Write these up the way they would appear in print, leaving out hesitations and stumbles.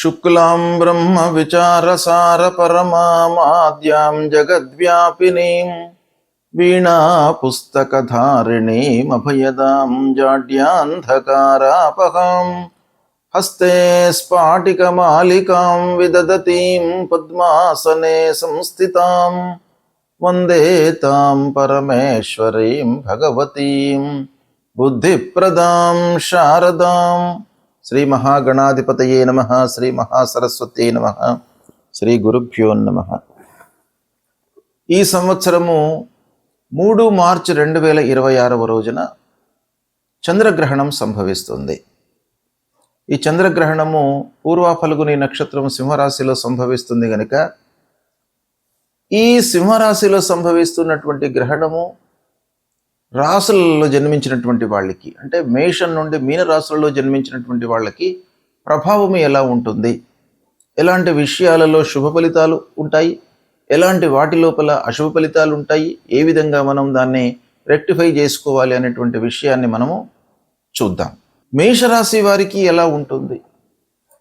శుక్లాం బ్రహ్మ విచారసార పరమాద్యాం జగద్వ్యాపినీం వీణా పుస్తకధారిణీం అభయదాం జాడ్యాంధకారాపహాం హస్తే స్ఫాటికమాలికాం విదదతీం పద్మాసనే సంస్థితాం వందే తాం పరమేశ్వరీం భగవతీం బుద్ధిప్రదాం శారదాం. శ్రీ మహాగణాధిపతయే నమః. శ్రీ మహాసరస్వత్యై నమః. శ్రీ గురుభ్యో నమః. ఈ సంవత్సరము 3 మార్చి 2026 రోజున చంద్రగ్రహణం సంభవిస్తుంది. ఈ చంద్రగ్రహణము పూర్వ ఫల్గుని నక్షత్రం సింహరాశిలో సంభవిస్తుంది కనుక ఈ సింహరాశిలో సంభవిస్తున్నటువంటి గ్రహణము రాశులలో జన్మించినటువంటి వాళ్ళకి, అంటే మేషం నుండి మీన రాశులలో జన్మించినటువంటి వాళ్ళకి ప్రభావం ఎలా ఉంటుంది, ఎలాంటి విషయాలలో శుభ ఫలితాలు ఉంటాయి, ఎలాంటి వాటి లోపల అశుభ ఫలితాలు ఉంటాయి, ఏ విధంగా మనం దాన్ని రెక్టిఫై చేసుకోవాలి అనేటువంటి విషయాన్ని మనము చూద్దాం. మేషరాశి వారికి ఎలా ఉంటుంది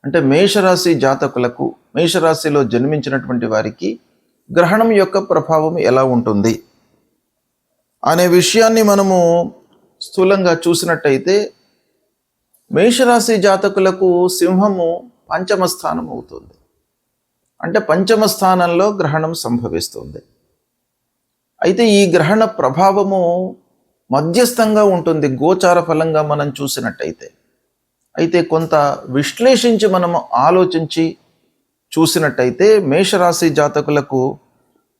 అంటే, మేషరాశి జాతకులకు, మేషరాశిలో జన్మించినటువంటి వారికి గ్రహణం యొక్క ప్రభావం ఎలా ఉంటుంది అనే విషయాన్ని మనము స్థూలంగా చూసినట్టయితే, మేషరాశి జాతకులకు సింహము పంచమ స్థానం అవుతుంది. అంటే పంచమ స్థానంలో గ్రహణం సంభవిస్తుంది. అయితే ఈ గ్రహణ ప్రభావము మధ్యస్థంగా ఉంటుంది గోచార ఫలంగా మనం చూసినట్టయితే. అయితే కొంత విశ్లేషించి మనము ఆలోచించి చూసినట్టయితే మేషరాశి జాతకులకు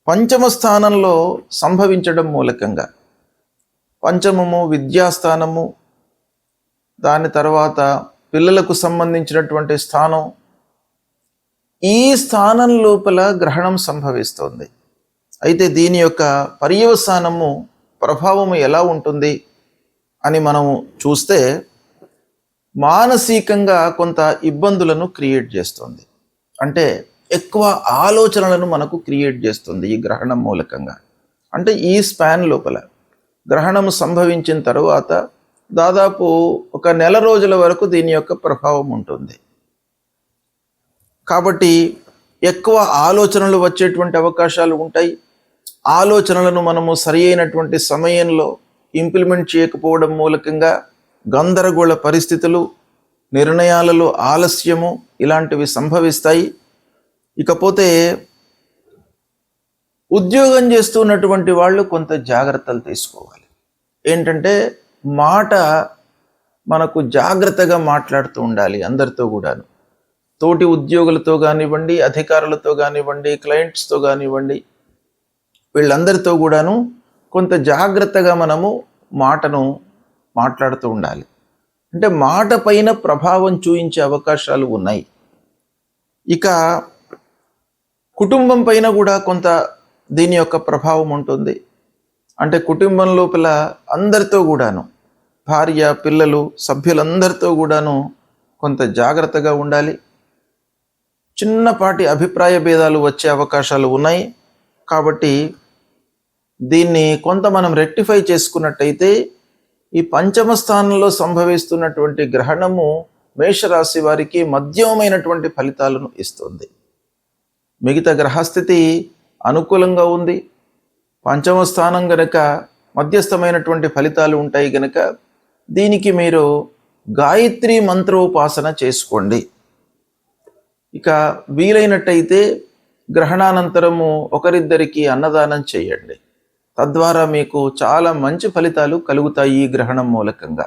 పంచమ స్థానంలో సంభవించడం మూలకంగా, పంచమము విద్యాస్థానము, దాని తర్వాత పిల్లలకు సంబంధించినటువంటి స్థానం, ఈ స్థానం లోపల గ్రహణం సంభవిస్తుంది. అయితే దీని యొక్క పర్యవసానము ప్రభావము ఎలా ఉంటుంది అని మనం చూస్తే, మానసికంగా కొంత ఇబ్బందులను క్రియేట్ చేస్తుంది. అంటే ఎక్కువ ఆలోచనలను మనకు క్రియేట్ చేస్తుంది ఈ గ్రహణం మూలకంగా. అంటే ఈ స్పాన్ లోపల గ్రహణం సంభవించిన తరువాత దాదాపు 1 నెల రోజుల వరకు దీని యొక్క ప్రభావం ఉంటుంది. కాబట్టి ఎక్కువ ఆలోచనలు వచ్చేటువంటి అవకాశాలు ఉంటాయి. ఆలోచనలను మనము సరి అయినటువంటి సమయంలో ఇంప్లిమెంట్ చేయకపోవడం మూలకంగా గందరగోళ పరిస్థితులు, నిర్ణయాలలో ఆలస్యము ఇలాంటివి సంభవిస్తాయి. ఇకపోతే ఉద్యోగం చేస్తున్నటువంటి వాళ్ళు కొంత జాగ్రత్తలు తీసుకోవాలి. ఏంటంటే మాట మనకు జాగ్రత్తగా మాట్లాడుతూ ఉండాలి. అందరితో కూడాను, తోటి ఉద్యోగులతో కానివ్వండి, అధికారులతో కానివ్వండి, క్లయింట్స్తో కానివ్వండి, వీళ్ళందరితో కూడాను కొంత జాగ్రత్తగా మనము మాటను మాట్లాడుతూ ఉండాలి. అంటే మాట పైన ప్రభావం చూయించే అవకాశాలు ఉన్నాయి. ఇక కుటుంబం పైన కూడా కొంత దీని యొక్క ప్రభావం ఉంటుంది. అంటే కుటుంబం లోపల అందరితో కూడాను, భార్య, పిల్లలు, సభ్యులందరితో కూడాను కొంత జాగ్రత్తగా ఉండాలి. చిన్నపాటి అభిప్రాయ భేదాలు వచ్చే అవకాశాలు ఉన్నాయి. కాబట్టి దీన్ని కొంత మనం రెక్టిఫై చేసుకున్నట్టయితే ఈ పంచమ స్థానంలో సంభవిస్తున్నటువంటి గ్రహణము మేషరాశి వారికి మధ్యమైనటువంటి ఫలితాలను ఇస్తుంది. మిగతా గ్రహస్థితి అనుకూలంగా ఉంది. పంచమ స్థానం గనక మధ్యస్థమైనటువంటి ఫలితాలు ఉంటాయి గనక దీనికి మీరు గాయత్రి మంత్రోపాసన చేసుకోండి. ఇక వీలైనట్టయితే గ్రహణానంతరము ఒకరిద్దరికి అన్నదానం చేయండి. తద్వారా మీకు చాలా మంచి ఫలితాలు కలుగుతాయి ఈ గ్రహణం మూలకంగా.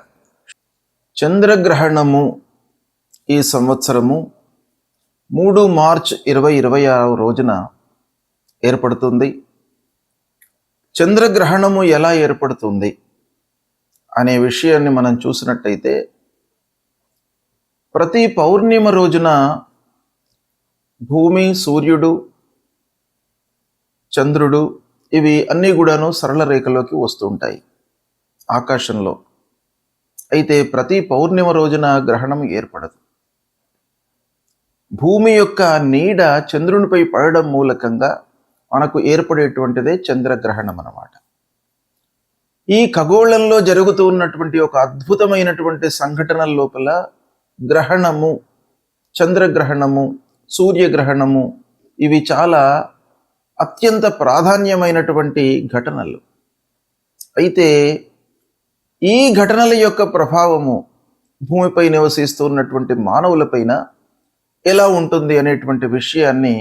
చంద్రగ్రహణము ఈ సంవత్సరము 3 మార్చి 2026 రోజున ఏర్పడుతుంది. చంద్రగ్రహణము ఎలా ఏర్పడుతుంది అనే విషయాన్ని మనం చూసినట్టయితే, ప్రతి పౌర్ణిమ రోజున భూమి, సూర్యుడు, చంద్రుడు ఇవి అన్నీ కూడాను సరళ రేఖలోకి వస్తుంటాయి ఆకాశంలో. అయితే ప్రతి పౌర్ణిమ రోజున గ్రహణం ఏర్పడదు. భూమి యొక్క నీడ చంద్రునిపై పడడం మూలకంగా మనకు ఏర్పడేటువంటిదే చంద్రగ్రహణం అన్నమాట. ఈ ఖగోళంలో జరుగుతూ ఉన్నటువంటి ఒక అద్భుతమైనటువంటి సంఘటన లోపల గ్రహణము చంద్రగ్రహణము, సూర్యగ్రహణము ఇవి చాలా అత్యంత ప్రాధాన్యమైనటువంటి ఘటనలు. అయితే ఈ ఘటనల యొక్క ప్రభావము భూమిపై నివసిస్తున్నటువంటి మానవులపైన ఎలా ఉంటుంది అనేటువంటి విషయాన్ని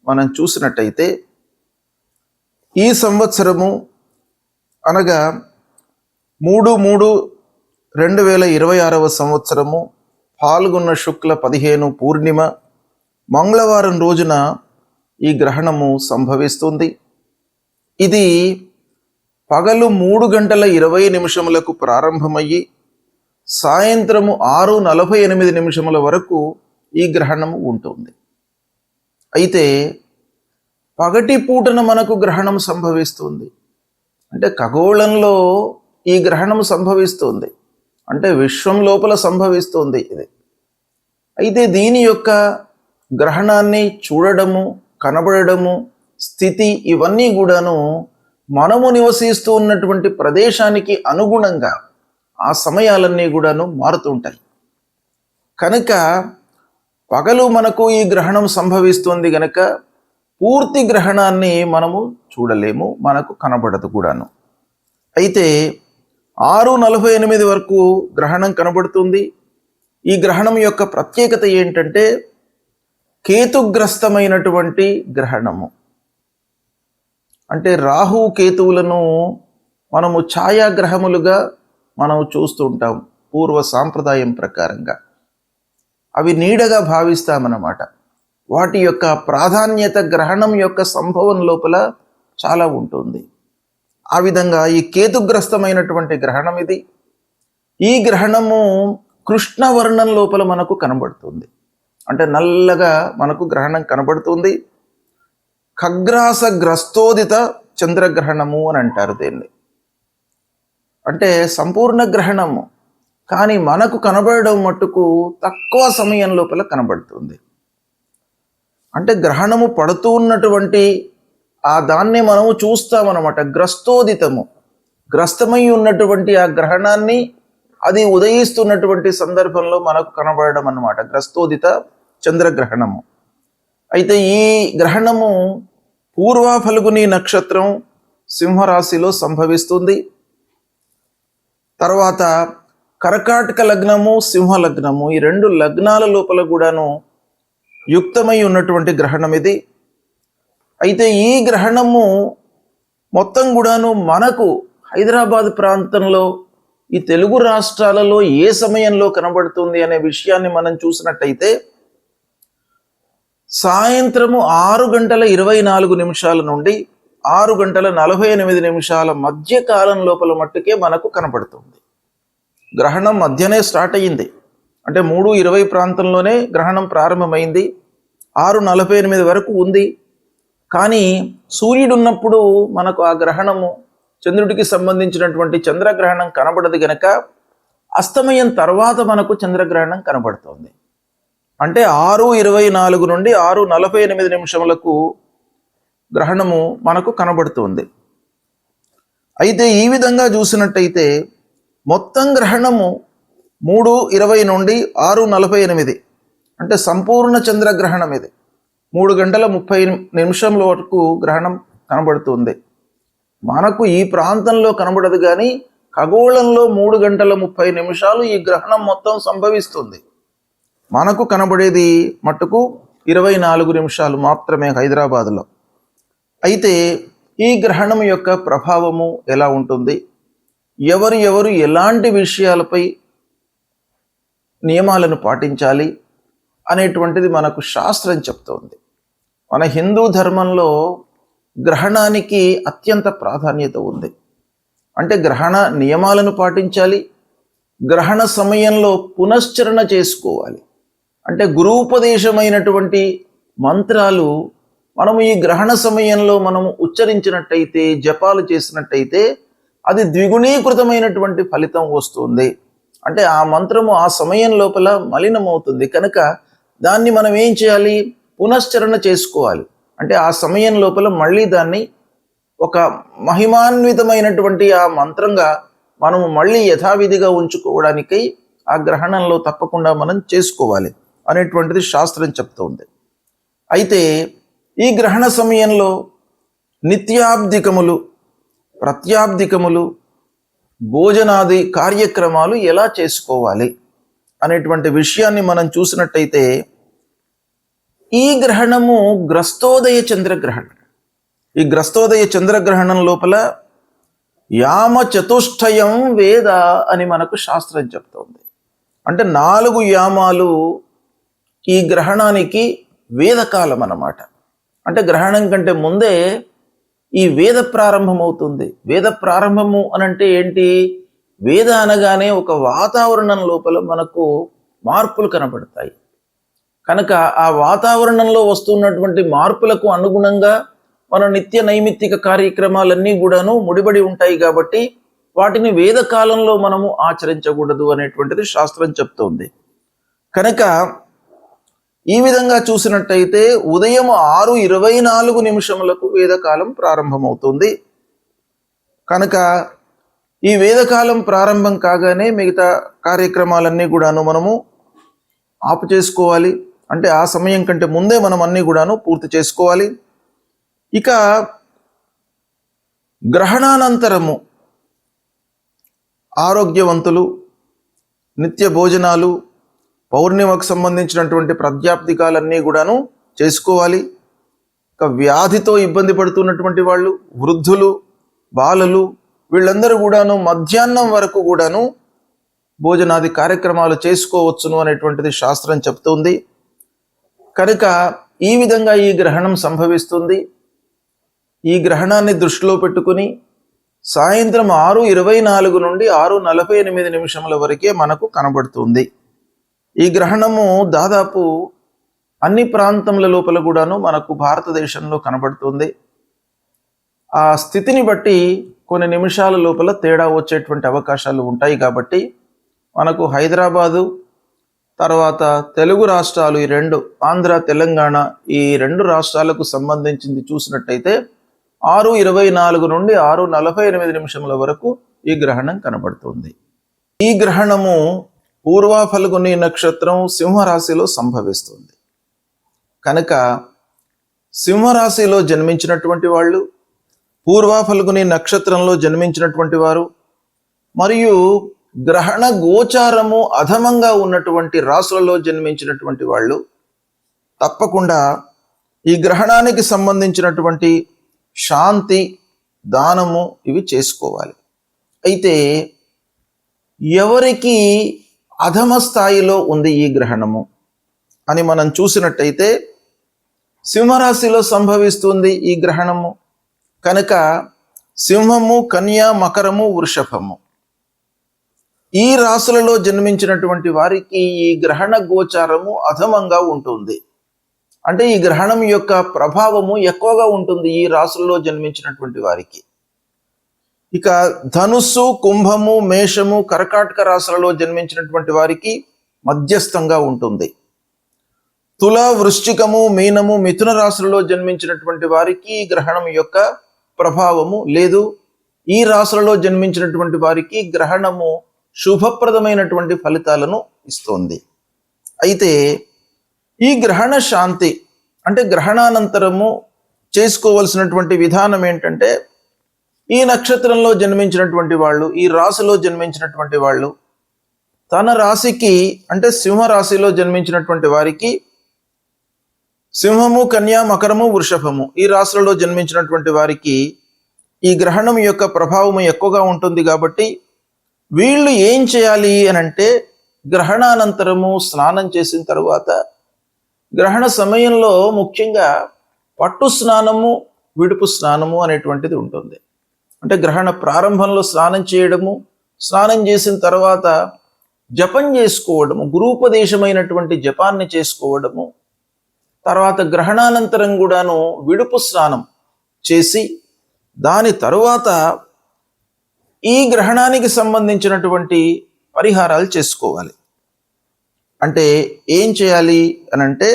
మనం చూసినట్టయితే, ఈ సంవత్సరము అనగా 3/3/2026 సంవత్సరము పాల్గొన్న శుక్ల 15 పూర్ణిమ మంగళవారం రోజున ఈ గ్రహణము సంభవిస్తుంది. ఇది పగలు 3:20 ప్రారంభమయ్యి సాయంత్రము 6:48 వరకు ఈ గ్రహణము ఉంటుంది. అయితే పగటి పూటన మనకు గ్రహణం సంభవిస్తుంది. అంటే ఖగోళంలో ఈ గ్రహణం సంభవిస్తుంది, అంటే విశ్వం లోపల సంభవిస్తుంది ఇది. అయితే దీని యొక్క గ్రహణాన్ని చూడడము, కనబడము, స్థితి ఇవన్నీ కూడాను మనము నివసిస్తూ ఉన్నటువంటి ప్రదేశానికి అనుగుణంగా ఆ సమయాలన్నీ కూడాను మారుతుంటాయి. కనుక పగలు మనకు ఈ గ్రహణం సంభవిస్తుంది గనక పూర్తి గ్రహణాన్ని మనము చూడలేము, మనకు కనబడదు కూడాను. అయితే 6:48 వరకు గ్రహణం కనబడుతుంది. ఈ గ్రహణం యొక్క ప్రత్యేకత ఏంటంటే కేతుగ్రస్తమైనటువంటి గ్రహణము. అంటే రాహు కేతువులను మనము ఛాయాగ్రహములుగా మనం చూస్తూ ఉంటాం పూర్వ సాంప్రదాయం ప్రకారంగా. అవి నీడగా భావిస్తామన్నమాట. వాటి యొక్క ప్రాధాన్యత గ్రహణం యొక్క సంభవం లోపల చాలా ఉంటుంది. ఆ విధంగా ఈ కేతుగ్రస్తమైనటువంటి గ్రహణం ఇది. ఈ గ్రహణము కృష్ణవర్ణం లోపల మనకు కనబడుతుంది. అంటే నల్లగా మనకు గ్రహణం కనబడుతుంది. ఖగ్రాస గ్రస్తోదిత చంద్రగ్రహణము అని అంటారు దీన్ని. అంటే సంపూర్ణ గ్రహణము, కానీ మనకు కనబడడం మట్టుకు తక్కువ సమయం లోపల కనబడుతుంది. అంటే గ్రహణము పడుతూ ఉన్నటువంటి ఆ దాన్ని మనము చూస్తామన్నమాట. గ్రస్తోదితము, గ్రస్తమై ఉన్నటువంటి ఆ గ్రహణాన్ని అది ఉదయిస్తున్నటువంటి సందర్భంలో మనకు కనబడడం అన్నమాట, గ్రస్తోదిత చంద్రగ్రహణము. అయితే ఈ గ్రహణము పూర్వ ఫల్గుని నక్షత్రం సింహరాశిలో సంభవిస్తుంది. తర్వాత కర్కాటక లగ్నము, సింహ లగ్నము, ఈ 2 లగ్నాల లోపల కూడాను యుక్తమై ఉన్నటువంటి గ్రహణం ఇది. అయితే ఈ గ్రహణము మొత్తం కూడాను మనకు హైదరాబాద్ ప్రాంతంలో ఈ తెలుగు రాష్ట్రాలలో ఏ సమయంలో కనబడుతుంది అనే విషయాన్ని మనం చూసినట్టయితే సాయంత్రము 6:24 నుండి 6:48 మధ్య కాలం లోపల మట్టుకే మనకు కనబడుతుంది. గ్రహణం మధ్యనే స్టార్ట్ అయ్యింది. అంటే 3:20 ప్రాంతంలోనే గ్రహణం ప్రారంభమైంది, 6:48 వరకు ఉంది. కానీ సూర్యుడు ఉన్నప్పుడు మనకు ఆ గ్రహణము, చంద్రుడికి సంబంధించినటువంటి చంద్రగ్రహణం కనబడదు గనక అస్తమయం తర్వాత మనకు చంద్రగ్రహణం కనబడుతుంది. అంటే 6:24 నుండి 6:48 గ్రహణము మనకు కనబడుతుంది. అయితే ఈ విధంగా చూసినట్టయితే మొత్తం గ్రహణము 3:20 నుండి 6:48, అంటే సంపూర్ణ చంద్రగ్రహణం ఇది. 3:30 వరకు గ్రహణం కనబడుతుంది. మనకు ఈ ప్రాంతంలో కనబడదు, కానీ ఖగోళంలో 3:30 ఈ గ్రహణం మొత్తం సంభవిస్తుంది. మనకు కనబడేది మట్టుకు 24 నిమిషాలు మాత్రమే హైదరాబాదులో. అయితే ఈ గ్రహణం యొక్క ప్రభావము ఎలా ఉంటుంది, ఎవరు ఎలాంటి విషయాలపై నియమాలను పాటించాలి అనేటువంటిది మనకు శాస్త్రం చెప్తోంది. మన హిందూ ధర్మంలో గ్రహణానికి అత్యంత ప్రాధాన్యత ఉంది. అంటే గ్రహణ నియమాలను పాటించాలి, గ్రహణ సమయంలో పునశ్చరణ చేసుకోవాలి. అంటే గురూపదేశమైనటువంటి మంత్రాలు మనము ఈ గ్రహణ సమయంలో మనము ఉచ్చరించినట్టయితే, జపాలు చేసినట్టయితే అది ద్విగుణీకృతమైనటువంటి ఫలితం వస్తుంది. అంటే ఆ మంత్రము ఆ సమయం లోపల మలినమవుతుంది కనుక దాన్ని మనం ఏం చేయాలి, పునశ్చరణ చేసుకోవాలి. అంటే ఆ సమయం లోపల మళ్ళీ దాన్ని ఒక మహిమాన్వితమైనటువంటి ఆ మంత్రంగా మనము మళ్ళీ యథావిధిగా ఉంచుకోవడానికై ఆ గ్రహణంలో తప్పకుండా మనం చేసుకోవాలి. అనేటువంటిది శాస్త్రం చెప్తోంది. అయితే ఈ గ్రహణ సమయంలో నిత్యాబ్దికములు, ప్రత్యాబ్దికములు, భోజనాది కార్యక్రమాలు ఎలా చేసుకోవాలి అనేటువంటి విషయాన్ని మనం చూసినట్టయితే ఈ గ్రహణము గ్రస్తోదయ చంద్రగ్రహణం. ఈ గ్రస్తోదయ చంద్రగ్రహణం లోపల యామ చతుష్టయం వేద అని మనకు శాస్త్రం చెప్తోంది. అంటే 4 యామాలు ఈ గ్రహణానికి వేదకాలం అన్నమాట. అంటే గ్రహణం కంటే ముందే ఈ వేద ప్రారంభం అవుతుంది. వేద ప్రారంభము అనంటే ఏంటి? వేద అనగానే ఒక వాతావరణం లోపల మనకు మార్పులు కనబడతాయి. కనుక ఆ వాతావరణంలో వస్తున్నటువంటి మార్పులకు అనుగుణంగా మన నిత్య నైమిత్తిక కార్యక్రమాలన్నీ కూడాను ముడిపడి ఉంటాయి. కాబట్టి వాటిని వేదకాలంలో మనము ఆచరించకూడదు అనేటువంటిది శాస్త్రం చెప్తోంది. కనుక ఈ విధంగా చూసినట్టయితే ఉదయం 6:24 వేదకాలం ప్రారంభమవుతుంది. కనుక ఈ వేదకాలం ప్రారంభం కాగానే మిగతా కార్యక్రమాలన్నీ కూడాను మనము ఆపు చేసుకోవాలి. అంటే ఆ సమయం కంటే ముందే మనం అన్నీ కూడాను పూర్తి చేసుకోవాలి. ఇక గ్రహణానంతరము ఆరోగ్యవంతులు, నిత్య భోజనాలు, పౌర్ణిమకు సంబంధించినటువంటి ప్రత్యాప్తికాలన్నీ కూడాను చేసుకోవాలి. ఇక వ్యాధితో ఇబ్బంది పడుతున్నటువంటి వాళ్ళు, వృద్ధులు, బాలలు, వీళ్ళందరూ కూడాను మధ్యాహ్నం వరకు కూడాను భోజనాది కార్యక్రమాలు చేసుకోవచ్చును అనేటువంటిది శాస్త్రం చెప్తుంది. కనుక ఈ విధంగా ఈ గ్రహణం సంభవిస్తుంది. ఈ గ్రహణాన్ని దృష్టిలో పెట్టుకుని సాయంత్రం 6:24 నుండి 6:48 వరకే మనకు కనబడుతుంది. ఈ గ్రహణము దాదాపు అన్ని ప్రాంతముల లోపల కూడాను మనకు భారతదేశంలో కనబడుతుంది. ఆ స్థితిని బట్టి కొన్ని నిమిషాల లోపల తేడా వచ్చేటువంటి అవకాశాలు ఉంటాయి. కాబట్టి మనకు హైదరాబాదు, తర్వాత తెలుగు రాష్ట్రాలు, ఈ 2 ఆంధ్ర, తెలంగాణ, ఈ 2 రాష్ట్రాలకు సంబంధించింది చూసినట్టయితే 6:24 నుండి 6:48 వరకు ఈ గ్రహణం కనబడుతుంది. ఈ గ్రహణము పూర్వ ఫల్గుని నక్షత్రం సింహరాశిలో సంభవిస్తుంది. కనుక సింహరాశిలో జన్మించినటువంటి వాళ్ళు, పూర్వ ఫల్గుని నక్షత్రంలో జన్మించినటువంటి వారు, మరియు గ్రహణ గోచారము అధమంగా ఉన్నటువంటి రాశులలో జన్మించినటువంటి వాళ్ళు తప్పకుండా ఈ గ్రహణానికి సంబంధించినటువంటి శాంతి, దానము ఇవి చేసుకోవాలి. అయితే ఎవరికి అధమ స్థాయిలో ఉంది ఈ గ్రహణము అని మనం చూసినట్టయితే సింహరాశిలో సంభవిస్తుంది ఈ గ్రహణము. కనుక సింహము, కన్య, మకరము, వృషభము, ఈ రాశులలో జన్మించినటువంటి వారికి ఈ గ్రహణ గోచారము అధమంగా ఉంటుంది. అంటే ఈ గ్రహణం యొక్క ప్రభావము ఎక్కువగా ఉంటుంది ఈ రాశుల్లో జన్మించినటువంటి వారికి. ఇక ధనుస్సు, కుంభము, మేషము, కర్కాటక రాశులలో జన్మించినటువంటి వారికి మధ్యస్థంగా ఉంటుంది. తుల, వృశ్చికము, మీనము, మిథున రాశులలో జన్మించినటువంటి వారికి గ్రహణం యొక్క ప్రభావము లేదు. ఈ రాశులలో జన్మించినటువంటి వారికి గ్రహణము శుభప్రదమైనటువంటి ఫలితాలను ఇస్తోంది. అయితే ఈ గ్రహణ శాంతి అంటే గ్రహణానంతరము చేసుకోవలసినటువంటి విధానం ఏంటంటే, ఈ నక్షత్రంలో జన్మించినటువంటి వాళ్ళు, ఈ రాశిలో జన్మించినటువంటి వాళ్ళు తన రాశికి అంటే సింహరాశిలో జన్మించినటువంటి వారికి సింహము, కన్య, మకరము, వృషభము ఈ రాశులలో జన్మించినటువంటి వారికి ఈ గ్రహణం యొక్క ప్రభావము ఎక్కువగా ఉంటుంది. కాబట్టి వీళ్ళు ఏం చేయాలి అని అంటే, గ్రహణానంతరము స్నానం చేసిన తరువాత గ్రహణ సమయంలో ముఖ్యంగా పట్టు స్నానము, విడుపు స్నానము అనేటువంటిది ఉంటుంది. అంటే గ్రహణ ప్రారంభంలో స్నానం చేయడము, స్నానం చేసిన తర్వాత జపం చేసుకోవడము, గురూపదేశమైనటువంటి జపాన్ని చేసుకోవడము, తర్వాత గ్రహణానంతరం కూడాను విడుపు స్నానం చేసి దాని తరువాత ఈ గ్రహణానికి సంబంధించినటువంటి పరిహారాలు చేసుకోవాలి. అంటే ఏం చేయాలి అని అంటే,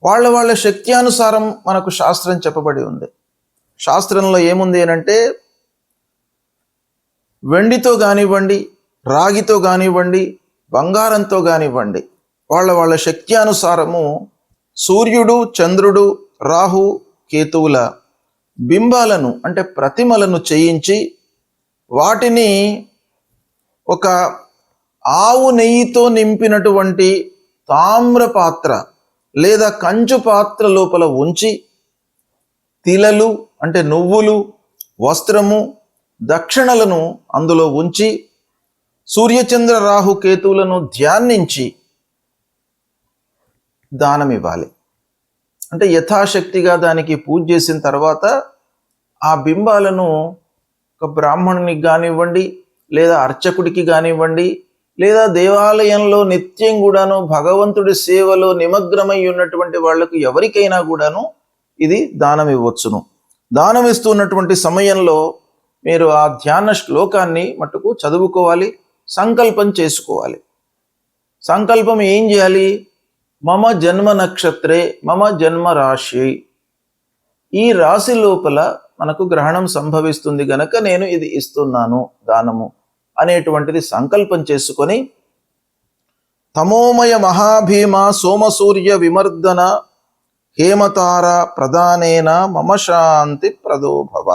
వాళ్ళ శక్త్యానుసారం మనకు శాస్త్రం చెప్పబడి ఉంది. శాస్త్రంలో ఏముంది అని అంటే, వెండితో కానివ్వండి, రాగితో కానివ్వండి, బంగారంతో కానివ్వండి వాళ్ళ శక్తి అనుసారము సూర్యుడు, చంద్రుడు, రాహు, కేతువుల బింబాలను అంటే ప్రతిమలను చేయించి వాటిని ఒక ఆవు నెయ్యితో నింపినటువంటి తామ్ర పాత్ర లేదా కంచు పాత్ర లోపల ఉంచి తిలలు అంటే నువ్వులు, వస్త్రము, దక్షిణలను అందులో ఉంచి సూర్యచంద్ర రాహు కేతువులను ధ్యానించి దానం ఇవ్వాలి. అంటే యథాశక్తిగా దానికి పూజ చేసిన తర్వాత ఆ బింబాలను ఒక బ్రాహ్మణునికి కానివ్వండి, లేదా అర్చకుడికి కానివ్వండి, లేదా దేవాలయంలో నిత్యం కూడాను భగవంతుడి సేవలో నిమగ్నమై ఉన్నటువంటి వాళ్లకు ఎవరికైనా కూడాను ఇది దానం ఇవ్వచ్చును. దానం ఇస్తున్నటువంటి సమయంలో మీరు ఆ ధ్యాన శ్లోకాన్ని మటుకు చదువుకోవాలి, సంకల్పం చేసుకోవాలి. సంకల్పం ఏం చేయాలి? మమ జన్మ నక్షత్రే మమ జన్మ రాశి, ఈ రాశి లోపల మనకు గ్రహణం సంభవిస్తుంది గనక నేను ఇది ఇస్తున్నాను దానము అనేటువంటిది సంకల్పం చేసుకొని తమోమయ మహాభీమ సోమసూర్య విమర్దన హేమతార ప్రధానేన మమ శాంతి ప్రదోభవ.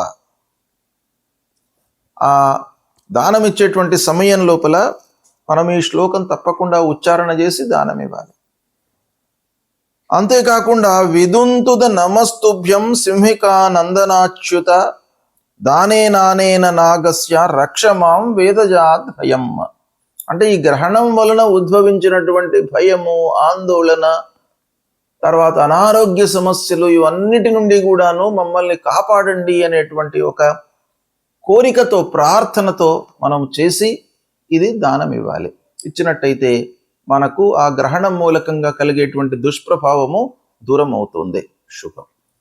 ఆ దానం ఇచ్చేటువంటి సమయం లోపల మనం ఈ శ్లోకం తప్పకుండా ఉచ్చారణ చేసి దానం ఇవ్వాలి. అంతేకాకుండా విదుంతుద నమస్తుభ్యం సింహికా నందనాచ్యుత దానే నానేన నాగస్య రక్షమాం వేదజాత్ భయం. అంటే ఈ గ్రహణం వలన ఉద్భవించినటువంటి భయము, ఆందోళన, తర్వాత అనారోగ్య సమస్యలు, ఇవన్నిటి నుండి కూడాను మమ్మల్ని కాపాడండి అనేటువంటి ఒక కోరికతో, ప్రార్థనతో మనం చేసి ఇది దానం ఇవ్వాలి. ఇచ్చినట్టయితే మనకు ఆ గ్రహణం మూలకంగా కలిగేటువంటి దుష్ప్రభావము దూరం అవుతుంది. శుభం.